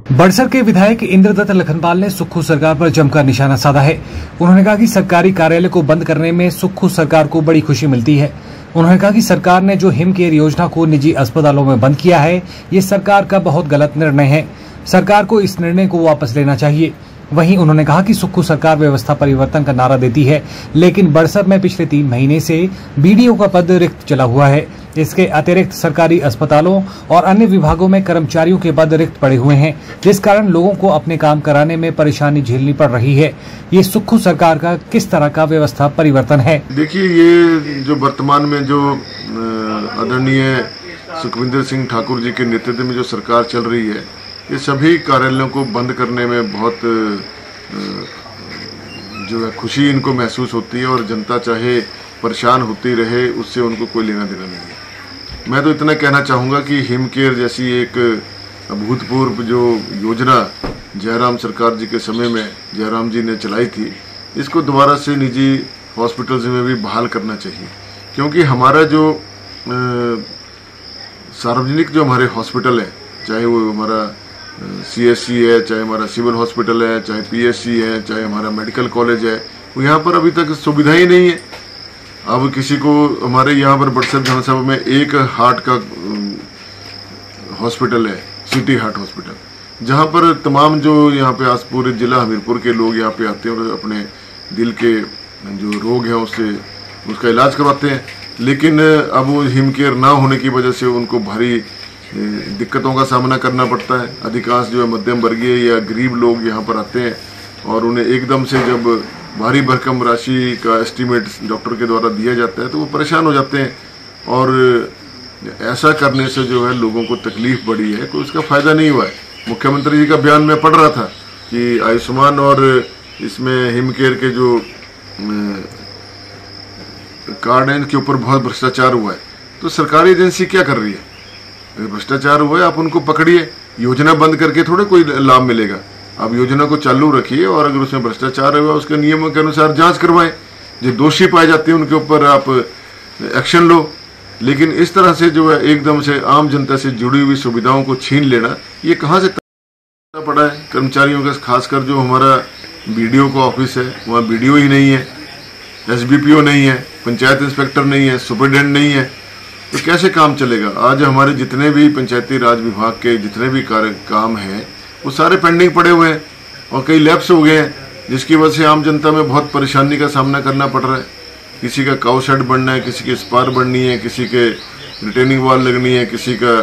बड़सर के विधायक इंद्रदत्त लखनपाल ने सुक्खू सरकार पर जमकर निशाना साधा है। उन्होंने कहा कि सरकारी कार्यालय को बंद करने में सुक्खू सरकार को बड़ी खुशी मिलती है। उन्होंने कहा कि सरकार ने जो हिम केयर योजना को निजी अस्पतालों में बंद किया है, ये सरकार का बहुत गलत निर्णय है। सरकार को इस निर्णय को वापस लेना चाहिए। वहीं उन्होंने कहा कि सुक्खू सरकार व्यवस्था परिवर्तन का नारा देती है, लेकिन बड़सर में पिछले 3 महीने से बीडीओ का पद रिक्त चला हुआ है। इसके अतिरिक्त सरकारी अस्पतालों और अन्य विभागों में कर्मचारियों के पद रिक्त पड़े हुए हैं, जिस कारण लोगों को अपने काम कराने में परेशानी झेलनी पड़ रही है। ये सुक्खू सरकार का किस तरह का व्यवस्था परिवर्तन है? देखिए, ये जो वर्तमान में जो आदरणीय सुखविंदर सिंह ठाकुर जी के नेतृत्व में जो सरकार चल रही है, ये सभी कार्यालयों को बंद करने में बहुत जो है खुशी इनको महसूस होती है, और जनता चाहे परेशान होती रहे, उससे उनको कोई लेना देना नहीं है। मैं तो इतना कहना चाहूँगा कि हिम केयर जैसी एक अभूतपूर्व जो योजना जयराम सरकार जी के समय में जयराम जी ने चलाई थी, इसको दोबारा से निजी हॉस्पिटल्स में भी बहाल करना चाहिए। क्योंकि हमारा जो सार्वजनिक जो हमारे हॉस्पिटल है, चाहे वो हमारा CSC है, चाहे हमारा सिविल हॉस्पिटल है, चाहे PSC है, चाहे हमारा मेडिकल कॉलेज है, वो यहाँ पर अभी तक सुविधाएं ही नहीं है। अब किसी को हमारे यहाँ पर बड़सर विधानसभा में एक हार्ट का हॉस्पिटल है, सिटी हार्ट हॉस्पिटल, जहाँ पर तमाम जो यहाँ पे आज पूरे जिला हमीरपुर के लोग यहाँ पे आते हैं और अपने दिल के जो रोग हैं उसका इलाज करवाते हैं। लेकिन अब वो हिम केयर ना होने की वजह से उनको भारी दिक्कतों का सामना करना पड़ता है। अधिकांश जो है मध्यम वर्गीय या गरीब लोग यहाँ पर आते हैं, और उन्हें एकदम से जब भारी भरकम राशि का एस्टीमेट डॉक्टर के द्वारा दिया जाता है तो वो परेशान हो जाते हैं, और ऐसा करने से जो है लोगों को तकलीफ बढ़ी है, कोई उसका फायदा नहीं हुआ है। मुख्यमंत्री जी का बयान में पढ़ रहा था कि आयुष्मान और इसमें हिम केयर के जो कार्ड है, इनके ऊपर बहुत भ्रष्टाचार हुआ है। तो सरकारी एजेंसी क्या कर रही है? भ्रष्टाचार हुआ है, आप उनको पकड़िए। योजना बंद करके थोड़े कोई लाभ मिलेगा। आप योजना को चालू रखिए, और अगर उसमें भ्रष्टाचार हुआ उसके नियमों के अनुसार जांच करवाएं। जो दोषी पाए जाते हैं उनके ऊपर आप एक्शन लो। लेकिन इस तरह से जो है एकदम से आम जनता से जुड़ी हुई सुविधाओं को छीन लेना, ये कहाँ से पड़ा है? कर्मचारियों का, खासकर जो हमारा BDO का ऑफिस है, वहाँ BDO ही नहीं है, SBPO नहीं है, पंचायत इंस्पेक्टर नहीं है, सुपरिटेंडेंट नहीं है, तो कैसे काम चलेगा? आज हमारे जितने भी पंचायती राज विभाग के जितने भी काम हैं वो सारे पेंडिंग पड़े हुए हैं, और कई लैप्स हो गए हैं, जिसकी वजह से आम जनता में बहुत परेशानी का सामना करना पड़ रहा है। किसी का काउ शेड बनना है, किसी की स्पार बननी है, किसी के रिटेनिंग वॉल लगनी है, किसी का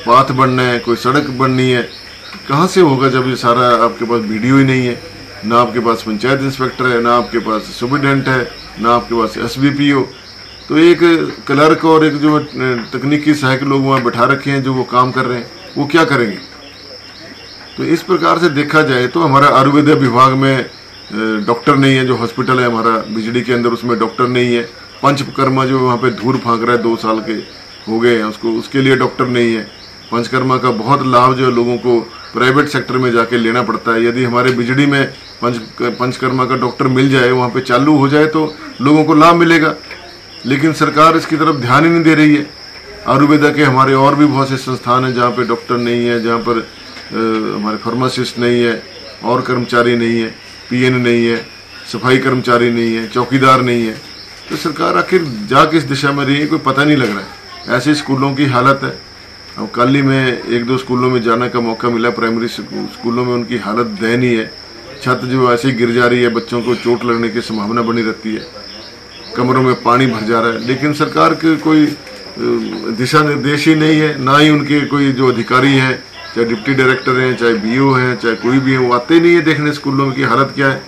पाथ बनना है, कोई सड़क बननी है। कहाँ से होगा जब ये सारा आपके पास BDO ही नहीं है, ना आपके पास पंचायत इंस्पेक्टर है, ना आपके पास सुपरिटेंडेंट है, ना आपके पास SBPO। तो एक क्लर्क और एक जो तकनीकी सहायक लोग वहाँ बैठा रखे हैं जो वो काम कर रहे हैं, वो क्या करेंगे? तो इस प्रकार से देखा जाए तो हमारा आयुर्वेद विभाग में डॉक्टर नहीं है। जो हॉस्पिटल है हमारा बिजली के अंदर, उसमें डॉक्टर नहीं है। पंचकर्मा जो वहाँ पे धूल फाँक रहा है, 2 साल के हो गए हैं उसको, उसके लिए डॉक्टर नहीं है। पंचकर्मा का बहुत लाभ जो लोगों को प्राइवेट सेक्टर में जाके लेना पड़ता है। यदि हमारे बिजली में पंचकर्मा का डॉक्टर मिल जाए, वहाँ पे चालू हो जाए, तो लोगों को लाभ मिलेगा। लेकिन सरकार इसकी तरफ ध्यान ही नहीं दे रही है। आयुर्वेदा के हमारे और भी बहुत से संस्थान हैं जहाँ पे डॉक्टर नहीं है, जहाँ पर हमारे फार्मासिस्ट नहीं है, और कर्मचारी नहीं है, PN नहीं है, सफाई कर्मचारी नहीं है, चौकीदार नहीं है। तो सरकार आखिर जा किस दिशा में रही है, कोई पता नहीं लग रहा है। ऐसे स्कूलों की हालत है। अब कल ही में 1-2 स्कूलों में जाने का मौका मिला, प्राइमरी स्कूलों में उनकी हालत दयनीय है। छत जो ऐसे गिर जा रही है, बच्चों को चोट लगने की संभावना बनी रहती है, कमरों में पानी भर जा रहा है। लेकिन सरकार के कोई दिशा निर्देश ही नहीं है, ना ही उनके कोई जो अधिकारी हैं, चाहे डिप्टी डायरेक्टर हैं, चाहे BO हैं, चाहे कोई भी है, वो आते ही नहीं है देखने स्कूलों में की हालत क्या है।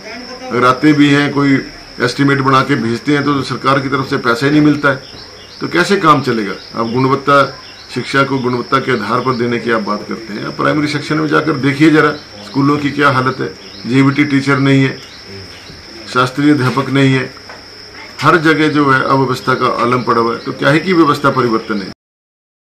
अगर आते भी हैं, कोई एस्टीमेट बना के भेजते हैं, तो सरकार की तरफ से पैसा ही नहीं मिलता है। तो कैसे काम चलेगा? आप गुणवत्ता शिक्षा को गुणवत्ता के आधार पर देने की आप बात करते हैं। प्राइमरी सेक्शन में जाकर देखिए जरा स्कूलों की क्या हालत है। JBT टीचर नहीं है, शास्त्रीय अध्यापक नहीं है, हर जगह जो है अव्यवस्था का आलम पड़ा हुआ है। तो क्या है कि व्यवस्था परिवर्तन है?